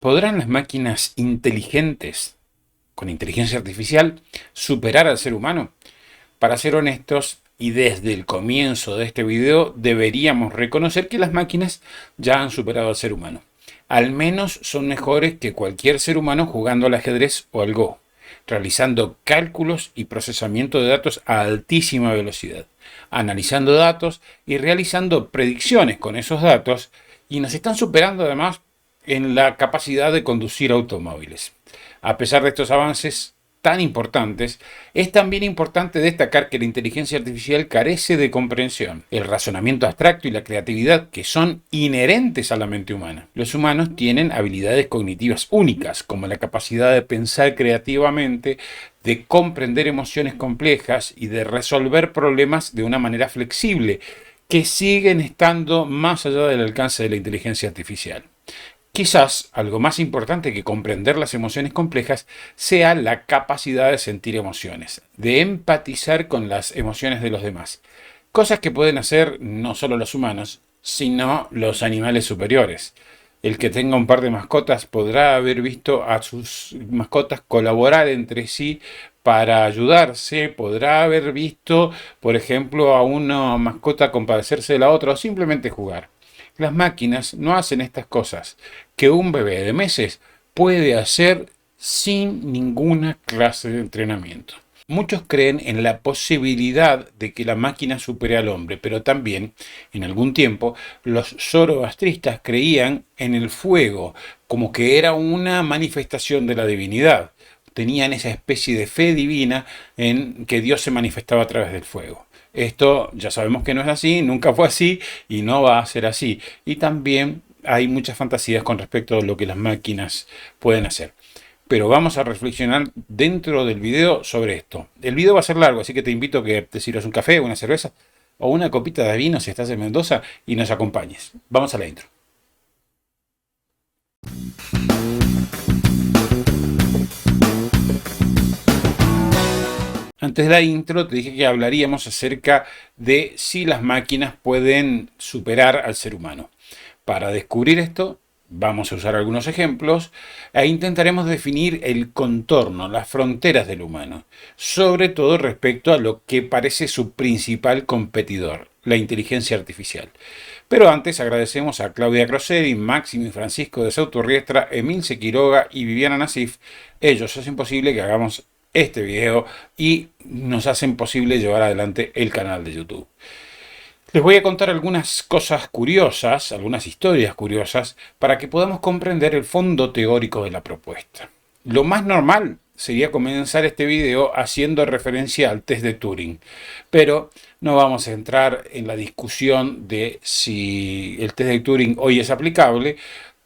¿Podrán las máquinas inteligentes, con inteligencia artificial, superar al ser humano? Para ser honestos, y desde el comienzo de este video, deberíamos reconocer que las máquinas ya han superado al ser humano. Al menos son mejores que cualquier ser humano jugando al ajedrez o al Go, realizando cálculos y procesamiento de datos a altísima velocidad, analizando datos y realizando predicciones con esos datos, y nos están superando además en la capacidad de conducir automóviles. A pesar de estos avances tan importantes, es también importante destacar que la inteligencia artificial carece de comprensión, el razonamiento abstracto y la creatividad que son inherentes a la mente humana. Los humanos tienen habilidades cognitivas únicas, como la capacidad de pensar creativamente, de comprender emociones complejas y de resolver problemas de una manera flexible, que siguen estando más allá del alcance de la inteligencia artificial. Quizás algo más importante que comprender las emociones complejas sea la capacidad de sentir emociones, de empatizar con las emociones de los demás, cosas que pueden hacer no solo los humanos, sino los animales superiores. El que tenga un par de mascotas podrá haber visto a sus mascotas colaborar entre sí para ayudarse, podrá haber visto, por ejemplo, a una mascota compadecerse de la otra o simplemente jugar. Las máquinas no hacen estas cosas que un bebé de meses puede hacer sin ninguna clase de entrenamiento. Muchos creen en la posibilidad de que la máquina supere al hombre, pero también, en algún tiempo, los zoroastristas creían en el fuego, como que era una manifestación de la divinidad. Tenían esa especie de fe divina en que Dios se manifestaba a través del fuego. Esto ya sabemos que no es así, nunca fue así y no va a ser así. Y también hay muchas fantasías con respecto a lo que las máquinas pueden hacer. Pero vamos a reflexionar dentro del video sobre esto. El video va a ser largo, así que te invito a que te sirvas un café, una cerveza o una copita de vino si estás en Mendoza y nos acompañes. Vamos a la intro. Antes de la intro te dije que hablaríamos acerca de si las máquinas pueden superar al ser humano. Para descubrir esto, vamos a usar algunos ejemplos e intentaremos definir el contorno, las fronteras del humano, sobre todo respecto a lo que parece su principal competidor, la inteligencia artificial. Pero antes agradecemos a Claudia Croseri, Máximo y Francisco de Sauturriestra, Emilce Quiroga y Viviana Nasif. Ellos hacen posible que hagamos este video y nos hacen posible llevar adelante el canal de YouTube. Les voy a contar algunas cosas curiosas, algunas historias curiosas, para que podamos comprender el fondo teórico de la propuesta. Lo más normal sería comenzar este video haciendo referencia al test de Turing, pero no vamos a entrar en la discusión de si el test de Turing hoy es aplicable,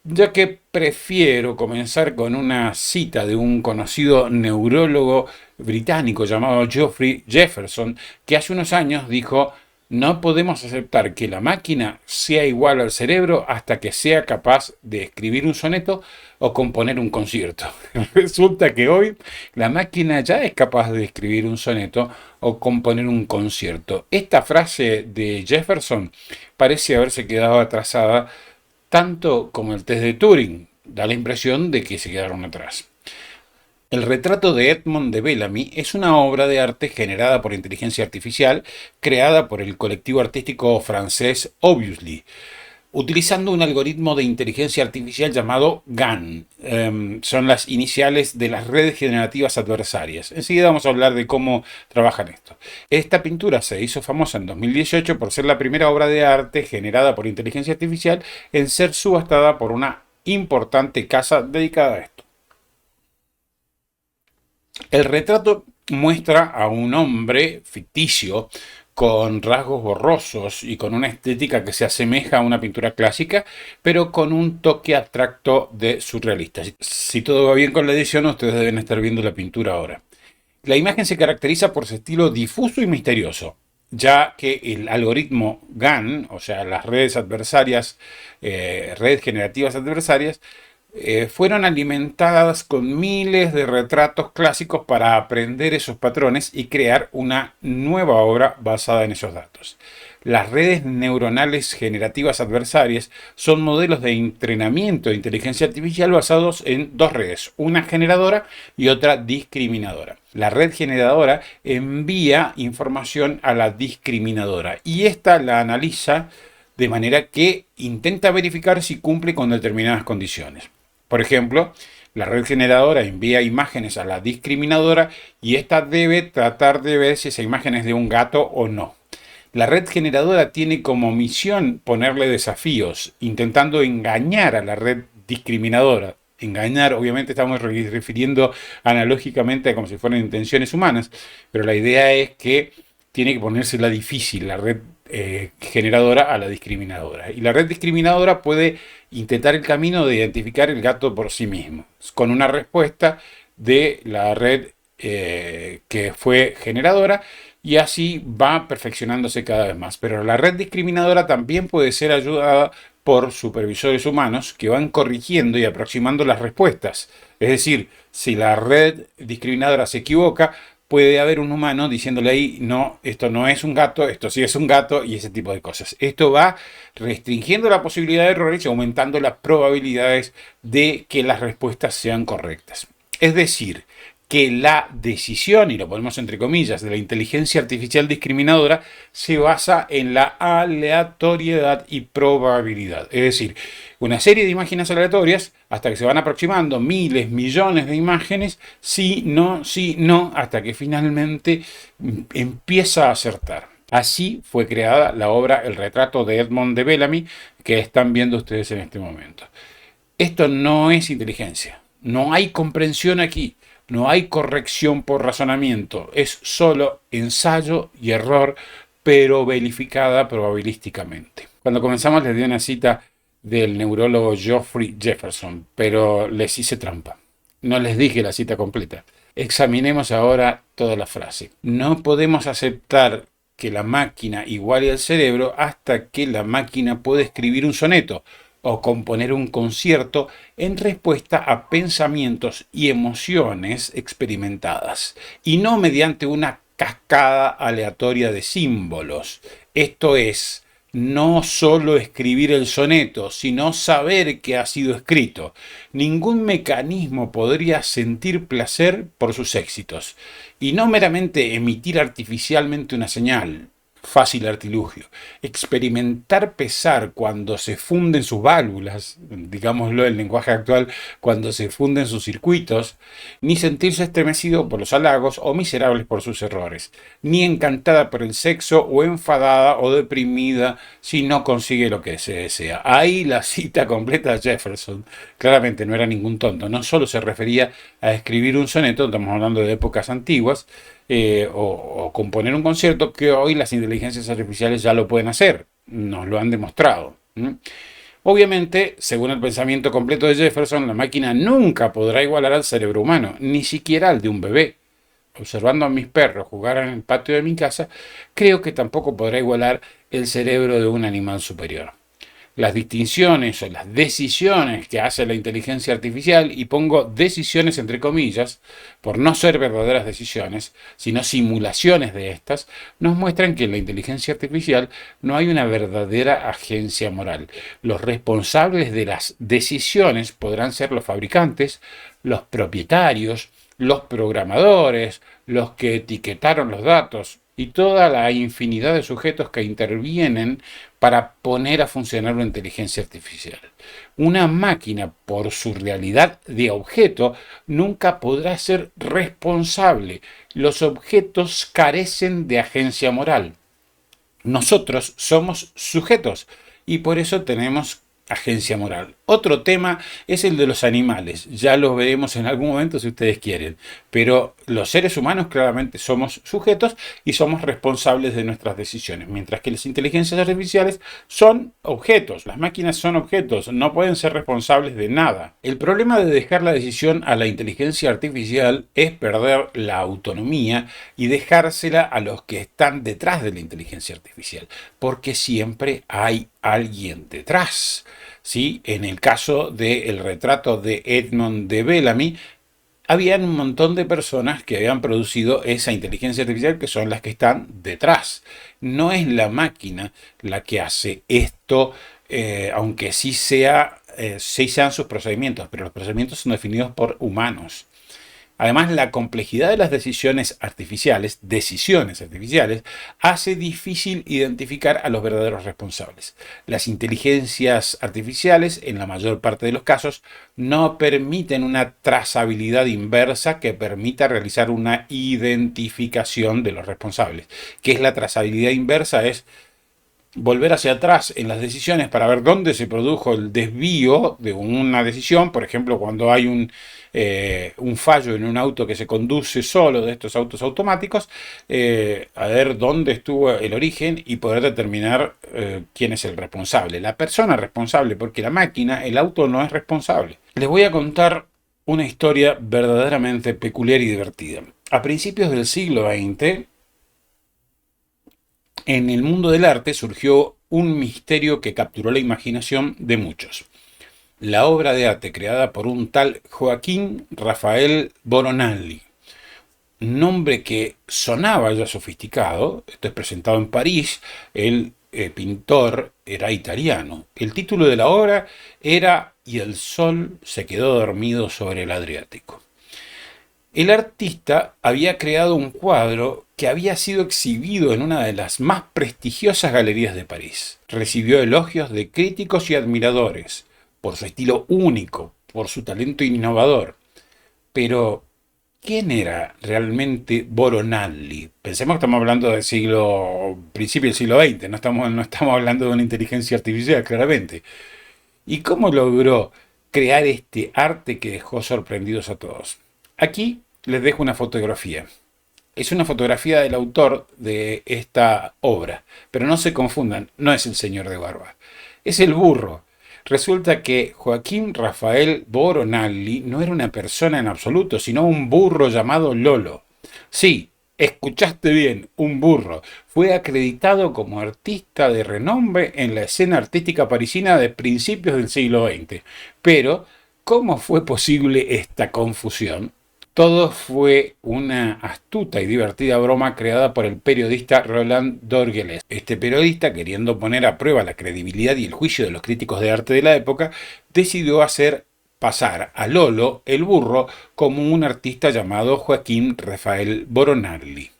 ya que prefiero comenzar con una cita de un conocido neurólogo británico llamado Geoffrey Jefferson, que hace unos años dijo: no podemos aceptar que la máquina sea igual al cerebro hasta que sea capaz de escribir un soneto o componer un concierto. Resulta que hoy la máquina ya es capaz de escribir un soneto o componer un concierto. Esta frase de Jefferson parece haberse quedado atrasada tanto como el test de Turing. Da la impresión de que se quedaron atrás. El retrato de Edmond de Bellamy es una obra de arte generada por inteligencia artificial, creada por el colectivo artístico francés Obviously, utilizando un algoritmo de inteligencia artificial llamado GAN. Son las iniciales de las redes generativas adversarias. Enseguida vamos a hablar de cómo trabajan esto. Esta pintura se hizo famosa en 2018 por ser la primera obra de arte generada por inteligencia artificial en ser subastada por una importante casa dedicada a esto. El retrato muestra a un hombre ficticio con rasgos borrosos y con una estética que se asemeja a una pintura clásica, pero con un toque abstracto de surrealista. Si todo va bien con la edición, ustedes deben estar viendo la pintura ahora. La imagen se caracteriza por su estilo difuso y misterioso, ya que el algoritmo GAN, o sea, las redes adversarias, redes generativas adversarias, fueron alimentadas con miles de retratos clásicos para aprender esos patrones y crear una nueva obra basada en esos datos. Las redes neuronales generativas adversarias son modelos de entrenamiento de inteligencia artificial basados en dos redes, una generadora y otra discriminadora. La red generadora envía información a la discriminadora y esta la analiza de manera que intenta verificar si cumple con determinadas condiciones. Por ejemplo, la red generadora envía imágenes a la discriminadora y ésta debe tratar de ver si esa imagen es de un gato o no. La red generadora tiene como misión ponerle desafíos, intentando engañar a la red discriminadora. Engañar, obviamente estamos refiriendo analógicamente a como si fueran intenciones humanas, pero la idea es que tiene que ponérsela difícil la red generadora a la discriminadora. Y la red discriminadora puede intentar el camino de identificar el gato por sí mismo, con una respuesta de la red que fue generadora, y así va perfeccionándose cada vez más. Pero la red discriminadora también puede ser ayudada por supervisores humanos que van corrigiendo y aproximando las respuestas. Es decir, si la red discriminadora se equivoca, puede haber un humano diciéndole ahí, no, esto no es un gato, esto sí es un gato, y ese tipo de cosas. Esto va restringiendo la posibilidad de errores y aumentando las probabilidades de que las respuestas sean correctas. Es decir, que la decisión, y lo ponemos entre comillas, de la inteligencia artificial discriminadora se basa en la aleatoriedad y probabilidad. Es decir, una serie de imágenes aleatorias hasta que se van aproximando miles, millones de imágenes, sí, no, hasta que finalmente empieza a acertar. Así fue creada la obra El retrato de Edmond de Bellamy, que están viendo ustedes en este momento. Esto no es inteligencia, no hay comprensión aquí. No hay corrección por razonamiento, es solo ensayo y error, pero verificada probabilísticamente. Cuando comenzamos les di una cita del neurólogo Geoffrey Jefferson, pero les hice trampa. No les dije la cita completa. Examinemos ahora toda la frase. No podemos aceptar que la máquina iguale al cerebro hasta que la máquina pueda escribir un soneto o componer un concierto en respuesta a pensamientos y emociones experimentadas, y no mediante una cascada aleatoria de símbolos. Esto es, no solo escribir el soneto, sino saber que ha sido escrito. Ningún mecanismo podría sentir placer por sus éxitos, y no meramente emitir artificialmente una señal. Fácil artilugio. Experimentar pesar cuando se funden sus válvulas, digámoslo en lenguaje actual, cuando se funden sus circuitos, ni sentirse estremecido por los halagos o miserables por sus errores, ni encantada por el sexo o enfadada o deprimida si no consigue lo que se desea. Ahí la cita completa de Jefferson. Claramente no era ningún tonto, no solo se refería a escribir un soneto, estamos hablando de épocas antiguas, o componer un concierto, que hoy las inteligencias artificiales ya lo pueden hacer, nos lo han demostrado. Obviamente, según el pensamiento completo de Jefferson, la máquina nunca podrá igualar al cerebro humano, ni siquiera al de un bebé. Observando a mis perros jugar en el patio de mi casa, creo que tampoco podrá igualar el cerebro de un animal superior. Las distinciones o las decisiones que hace la inteligencia artificial, y pongo decisiones entre comillas, por no ser verdaderas decisiones, sino simulaciones de estas, nos muestran que en la inteligencia artificial no hay una verdadera agencia moral. Los responsables de las decisiones podrán ser los fabricantes, los propietarios, los programadores, los que etiquetaron los datos, y toda la infinidad de sujetos que intervienen para poner a funcionar una inteligencia artificial. Una máquina, por su realidad de objeto, nunca podrá ser responsable. Los objetos carecen de agencia moral. Nosotros somos sujetos y por eso tenemos agencia moral. Otro tema es el de los animales. Ya los veremos en algún momento si ustedes quieren. Pero los seres humanos claramente somos sujetos y somos responsables de nuestras decisiones, mientras que las inteligencias artificiales son objetos. Las máquinas son objetos, no pueden ser responsables de nada. El problema de dejar la decisión a la inteligencia artificial es perder la autonomía y dejársela a los que están detrás de la inteligencia artificial, porque siempre hay alguien detrás. ¿sí? En el caso del retrato de Edmond de Bellamy, habían un montón de personas que habían producido esa inteligencia artificial que son las que están detrás. No es la máquina la que hace esto, aunque sí sean sus procedimientos, pero los procedimientos son definidos por humanos. Además, la complejidad de las decisiones artificiales, hace difícil identificar a los verdaderos responsables. Las inteligencias artificiales, en la mayor parte de los casos, no permiten una trazabilidad inversa que permita realizar una identificación de los responsables. ¿Qué es la trazabilidad inversa? Es volver hacia atrás en las decisiones para ver dónde se produjo el desvío de una decisión. Por ejemplo, cuando hay un fallo en un auto que se conduce solo, de estos autos automáticos, a ver dónde estuvo el origen y poder determinar quién es el responsable. La persona responsable, porque la máquina, el auto no es responsable. Les voy a contar una historia verdaderamente peculiar y divertida. A principios del siglo XX, en el mundo del arte surgió un misterio que capturó la imaginación de muchos. La obra de arte creada por un tal Joaquín Rafael Boronalli, nombre que sonaba ya sofisticado. Esto es presentado en París. El pintor era italiano. El título de la obra era "Y el sol se quedó dormido sobre el Adriático". El artista había creado un cuadro que había sido exhibido en una de las más prestigiosas galerías de París. Recibió elogios de críticos y admiradores por su estilo único, por su talento innovador. Pero, ¿quién era realmente Boronalli? Pensemos que estamos hablando del principio del siglo XX, no estamos hablando de una inteligencia artificial, claramente. ¿Y cómo logró crear este arte que dejó sorprendidos a todos? Aquí les dejo una fotografía. Es una fotografía del autor de esta obra, pero no se confundan, no es el señor de barba, es el burro. Resulta que Joaquín Rafael Boronalli no era una persona en absoluto, sino un burro llamado Lolo. Sí, escuchaste bien, un burro. Fue acreditado como artista de renombre en la escena artística parisina de principios del siglo XX. Pero, ¿cómo fue posible esta confusión? Todo fue una astuta y divertida broma creada por el periodista Roland Dorgelès. Este periodista, queriendo poner a prueba la credibilidad y el juicio de los críticos de arte de la época, decidió hacer pasar a Lolo, el burro, como un artista llamado Joaquín Rafael Boronalli.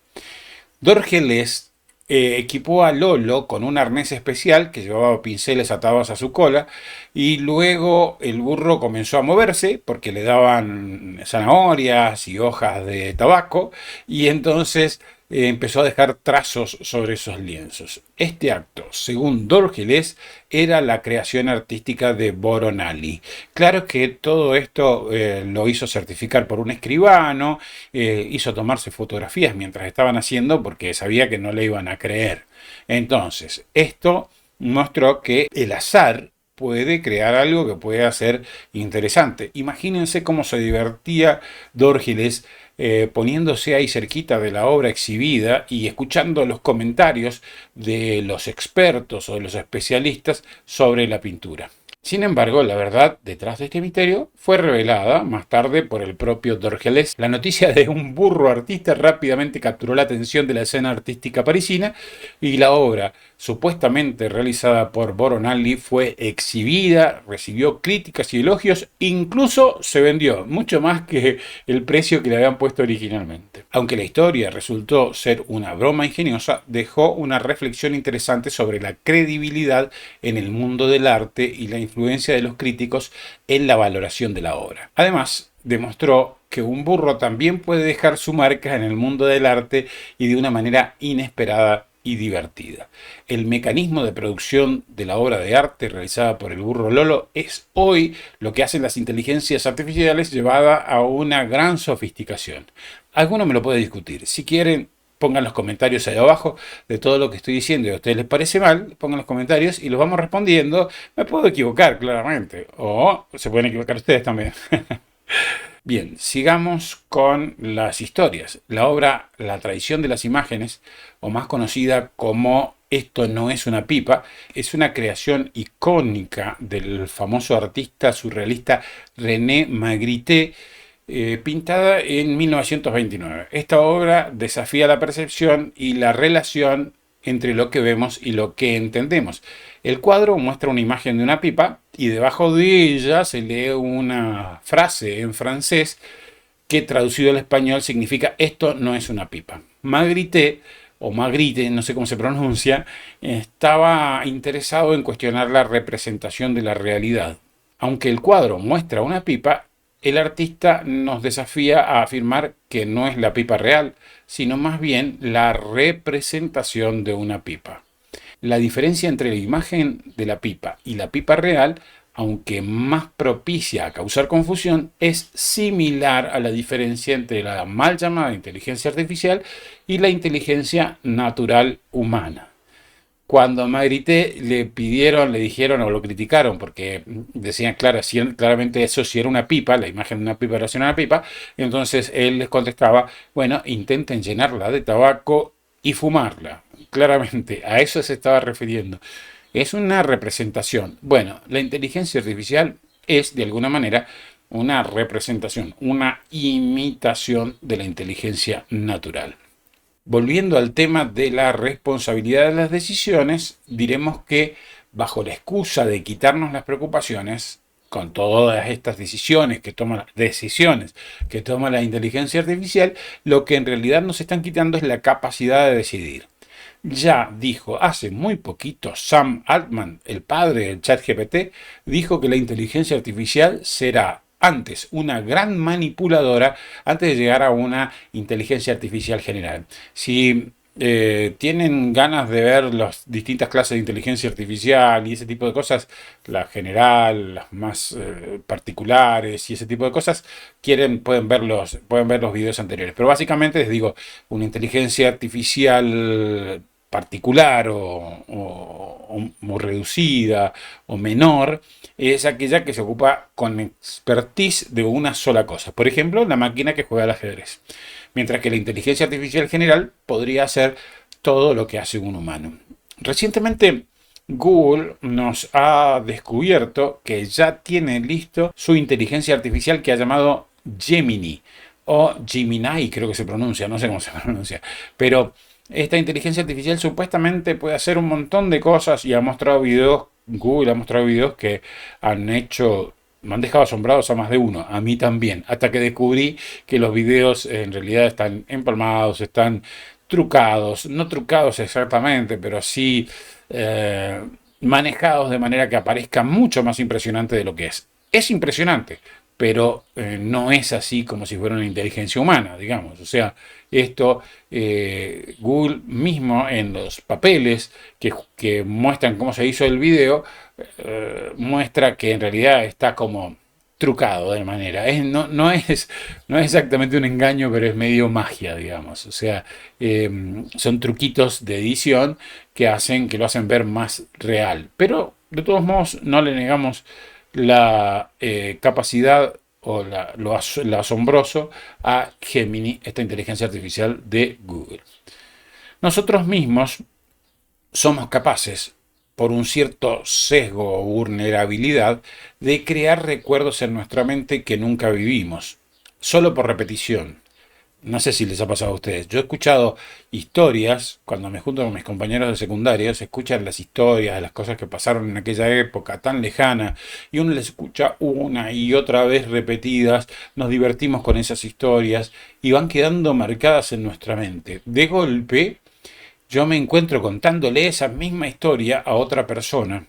Dorgelès equipó a Lolo con un arnés especial que llevaba pinceles atados a su cola, y luego el burro comenzó a moverse porque le daban zanahorias y hojas de tabaco, y entonces empezó a dejar trazos sobre esos lienzos. Este acto, según Dorgelès, era la creación artística de Boronalli. Claro que todo esto lo hizo certificar por un escribano, hizo tomarse fotografías mientras estaban haciendo porque sabía que no le iban a creer. Entonces, esto mostró que el azar puede crear algo que puede ser interesante. Imagínense cómo se divertía Dorgelès poniéndose ahí cerquita de la obra exhibida y escuchando los comentarios de los expertos o de los especialistas sobre la pintura. Sin embargo, la verdad detrás de este misterio fue revelada más tarde por el propio Dorgelès. La noticia de un burro artista rápidamente capturó la atención de la escena artística parisina, y la obra, supuestamente realizada por Boronalli, fue exhibida, recibió críticas y elogios, incluso se vendió, mucho más que el precio que le habían puesto originalmente. Aunque la historia resultó ser una broma ingeniosa, dejó una reflexión interesante sobre la credibilidad en el mundo del arte y la influencia de los críticos en la valoración de la obra. Además, demostró que un burro también puede dejar su marca en el mundo del arte, y de una manera inesperada y divertida. El mecanismo de producción de la obra de arte realizada por el burro Lolo es hoy lo que hacen las inteligencias artificiales, llevada a una gran sofisticación. Alguno me lo puede discutir. Si quieren, pongan los comentarios ahí abajo de todo lo que estoy diciendo y a ustedes les parece mal, pongan los comentarios y los vamos respondiendo. Me puedo equivocar, claramente, o se pueden equivocar ustedes también. Bien, sigamos con las historias. La obra La traición de las imágenes, o más conocida como Esto no es una pipa, es una creación icónica del famoso artista surrealista René Magritte, pintada en 1929. Esta obra desafía la percepción y la relación entre lo que vemos y lo que entendemos. El cuadro muestra una imagen de una pipa y debajo de ella se lee una frase en francés que traducido al español significa esto no es una pipa. Magritte, o Magritte, no sé cómo se pronuncia, estaba interesado en cuestionar la representación de la realidad. Aunque el cuadro muestra una pipa, el artista nos desafía a afirmar que no es la pipa real, sino más bien la representación de una pipa. La diferencia entre la imagen de la pipa y la pipa real, aunque más propicia a causar confusión, es similar a la diferencia entre la mal llamada inteligencia artificial y la inteligencia natural humana. Cuando a Magritte le pidieron, le dijeron o lo criticaron porque decían claramente eso si era una pipa, la imagen de una pipa era una pipa, entonces él les contestaba, bueno, intenten llenarla de tabaco y fumarla. Claramente, a eso se estaba refiriendo. Es una representación. Bueno, la inteligencia artificial es de alguna manera una representación, una imitación de la inteligencia natural. Volviendo al tema de la responsabilidad de las decisiones, diremos que bajo la excusa de quitarnos las preocupaciones, con todas estas decisiones que toma la inteligencia artificial, lo que en realidad nos están quitando es la capacidad de decidir. Ya dijo hace muy poquito Sam Altman, el padre del ChatGPT, dijo que la inteligencia artificial será antes una gran manipuladora antes de llegar a una inteligencia artificial general. Si tienen ganas de ver las distintas clases de inteligencia artificial y ese tipo de cosas, la general, las más particulares y ese tipo de cosas, pueden ver los videos anteriores. Pero básicamente les digo, una inteligencia artificial particular o reducida o menor es aquella que se ocupa con expertise de una sola cosa. Por ejemplo, la máquina que juega al ajedrez. Mientras que la inteligencia artificial general podría hacer todo lo que hace un humano. Recientemente Google nos ha descubierto que ya tiene listo su inteligencia artificial que ha llamado Gemini o Gemini, creo que se pronuncia, no sé cómo se pronuncia, pero esta inteligencia artificial supuestamente puede hacer un montón de cosas y Google ha mostrado videos que me han dejado asombrados a más de uno, a mí también, hasta que descubrí que los videos en realidad están empalmados, están trucados, no trucados exactamente, pero sí manejados de manera que aparezca mucho más impresionante de lo que es. Es impresionante, pero no es así como si fuera una inteligencia humana, digamos. O sea, esto Google mismo en los papeles que muestran cómo se hizo el video, muestra que en realidad está como trucado de manera. No es exactamente un engaño, pero es medio magia, digamos. O sea, son truquitos de edición que lo hacen ver más real. Pero de todos modos no le negamos la capacidad o lo asombroso a Gemini, esta inteligencia artificial de Google. Nosotros mismos somos capaces, por un cierto sesgo o vulnerabilidad, de crear recuerdos en nuestra mente que nunca vivimos, solo por repetición. No sé si les ha pasado a ustedes. Yo he escuchado historias, cuando me junto con mis compañeros de secundaria, se escuchan las historias de las cosas que pasaron en aquella época tan lejana, y uno les escucha una y otra vez repetidas, nos divertimos con esas historias y van quedando marcadas en nuestra mente. De golpe, yo me encuentro contándole esa misma historia a otra persona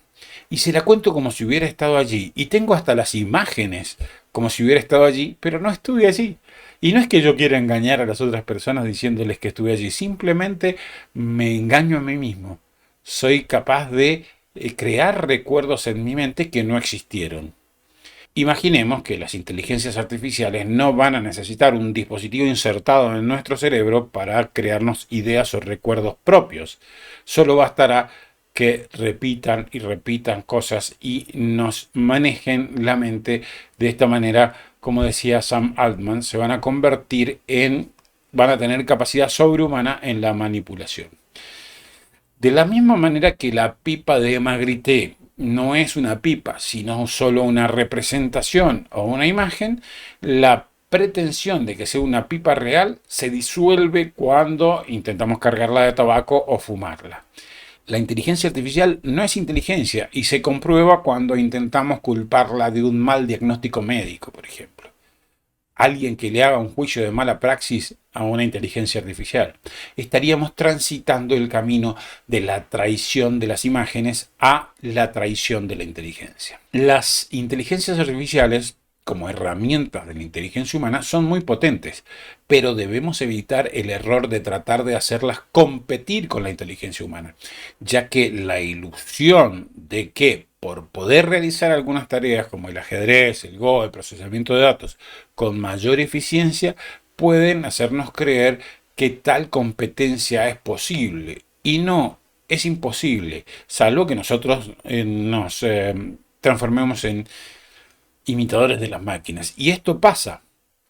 y se la cuento como si hubiera estado allí. Y tengo hasta las imágenes como si hubiera estado allí, pero no estuve allí. Y no es que yo quiera engañar a las otras personas diciéndoles que estuve allí, simplemente me engaño a mí mismo. Soy capaz de crear recuerdos en mi mente que no existieron. Imaginemos que las inteligencias artificiales no van a necesitar un dispositivo insertado en nuestro cerebro para crearnos ideas o recuerdos propios. Solo bastará que repitan y repitan cosas y nos manejen la mente de esta manera, como decía Sam Altman, van a tener capacidad sobrehumana en la manipulación. De la misma manera que la pipa de Magritte no es una pipa, sino solo una representación o una imagen, la pretensión de que sea una pipa real se disuelve cuando intentamos cargarla de tabaco o fumarla. La inteligencia artificial no es inteligencia y se comprueba cuando intentamos culparla de un mal diagnóstico médico, por ejemplo. Alguien que le haga un juicio de mala praxis a una inteligencia artificial. Estaríamos transitando el camino de la traición de las imágenes a la traición de la inteligencia. Las inteligencias artificiales, como herramientas de la inteligencia humana, son muy potentes, pero debemos evitar el error de tratar de hacerlas competir con la inteligencia humana, ya que la ilusión de que por poder realizar algunas tareas como el ajedrez, el Go, el procesamiento de datos con mayor eficiencia, pueden hacernos creer que tal competencia es posible. Y no, es imposible, salvo que nosotros nos transformemos en imitadores de las máquinas. Y esto pasa.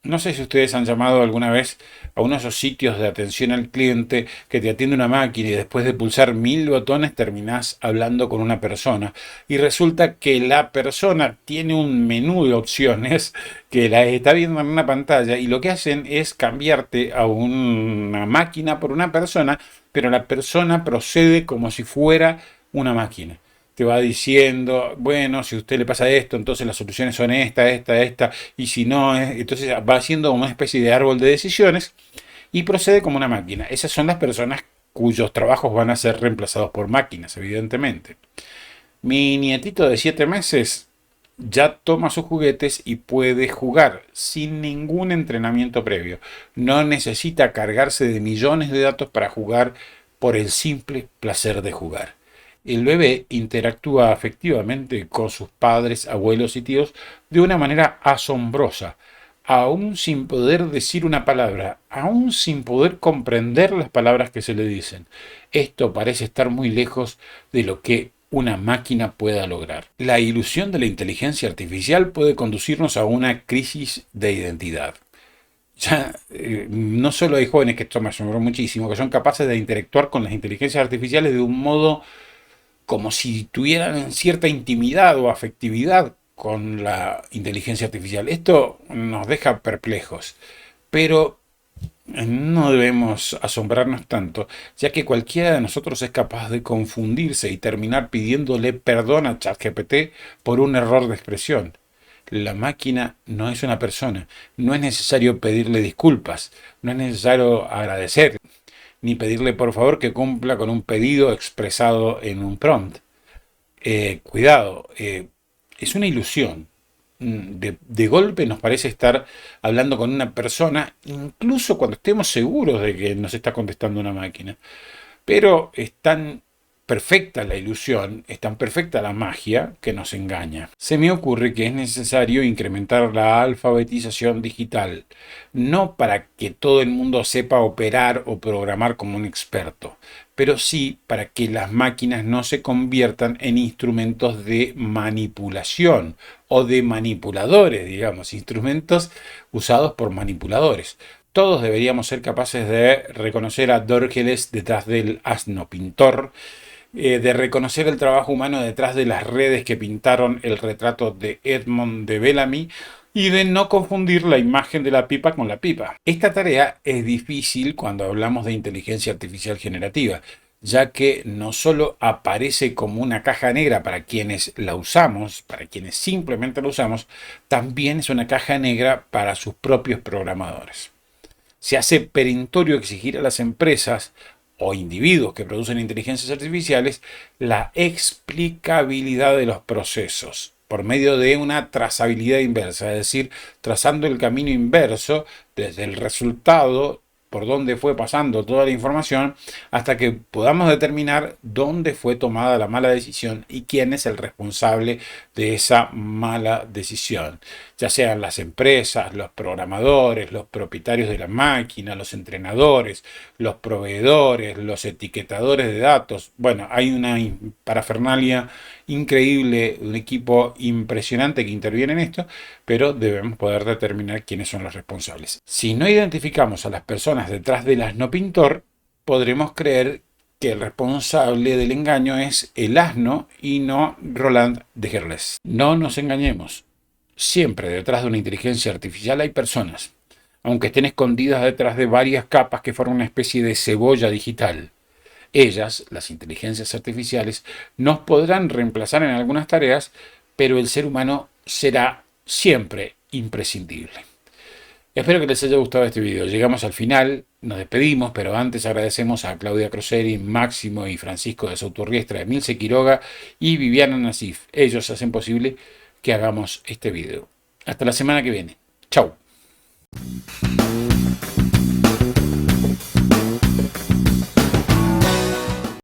No sé si ustedes han llamado alguna vez a uno de esos sitios de atención al cliente que te atiende una máquina y después de pulsar 1000 botones terminás hablando con una persona. Y resulta que la persona tiene un menú de opciones que la está viendo en una pantalla y lo que hacen es cambiarte a una máquina por una persona, pero la persona procede como si fuera una máquina. Te va diciendo, bueno, si a usted le pasa esto, entonces las soluciones son esta, y si no, entonces va haciendo una especie de árbol de decisiones y procede como una máquina. Esas son las personas cuyos trabajos van a ser reemplazados por máquinas, evidentemente. Mi nietito de 7 meses ya toma sus juguetes y puede jugar sin ningún entrenamiento previo. No necesita cargarse de millones de datos para jugar por el simple placer de jugar. El bebé interactúa afectivamente con sus padres, abuelos y tíos de una manera asombrosa, aún sin poder decir una palabra, aún sin poder comprender las palabras que se le dicen. Esto parece estar muy lejos de lo que una máquina pueda lograr. La ilusión de la inteligencia artificial puede conducirnos a una crisis de identidad. Ya no solo hay jóvenes, que esto me asombró muchísimo, que son capaces de interactuar con las inteligencias artificiales de un modo como si tuvieran cierta intimidad o afectividad con la inteligencia artificial. Esto nos deja perplejos, pero no debemos asombrarnos tanto, ya que cualquiera de nosotros es capaz de confundirse y terminar pidiéndole perdón a ChatGPT por un error de expresión. La máquina no es una persona, no es necesario pedirle disculpas, no es necesario agradecer, ni pedirle por favor que cumpla con un pedido expresado en un prompt. Cuidado, es una ilusión. De golpe nos parece estar hablando con una persona, incluso cuando estemos seguros de que nos está contestando una máquina. Pero es tan perfecta la ilusión, es tan perfecta la magia que nos engaña. Se me ocurre que es necesario incrementar la alfabetización digital, no para que todo el mundo sepa operar o programar como un experto, pero sí para que las máquinas no se conviertan en instrumentos de manipulación o de manipuladores, digamos, instrumentos usados por manipuladores. Todos deberíamos ser capaces de reconocer a Dörgeles detrás del asno pintor, de reconocer el trabajo humano detrás de las redes que pintaron el retrato de Edmond de Bellamy y de no confundir la imagen de la pipa con la pipa. Esta tarea es difícil cuando hablamos de inteligencia artificial generativa, ya que no solo aparece como una caja negra para quienes la usamos, para quienes simplemente la usamos, también es una caja negra para sus propios programadores. Se hace perentorio exigir a las empresas o individuos que producen inteligencias artificiales la explicabilidad de los procesos por medio de una trazabilidad inversa, es decir, trazando el camino inverso desde el resultado por dónde fue pasando toda la información hasta que podamos determinar dónde fue tomada la mala decisión y quién es el responsable de esa mala decisión, ya sean las empresas, los programadores, los propietarios de la máquina, los entrenadores, los proveedores, los etiquetadores de datos. Bueno, hay una parafernalia increíble, un equipo impresionante que interviene en esto, pero debemos poder determinar quiénes son los responsables. Si no identificamos a las personas detrás del asno pintor, podremos creer que el responsable del engaño es el asno y no Roland de Gerles. No nos engañemos. Siempre detrás de una inteligencia artificial hay personas, aunque estén escondidas detrás de varias capas que forman una especie de cebolla digital. Ellas, las inteligencias artificiales, nos podrán reemplazar en algunas tareas, pero el ser humano será siempre imprescindible. Espero que les haya gustado este video. Llegamos al final, nos despedimos, pero antes agradecemos a Claudia Croseri, Máximo y Francisco de Souturriestra, Emilce Quiroga y Viviana Nasif. Ellos hacen posible que hagamos este video. Hasta la semana que viene. Chau.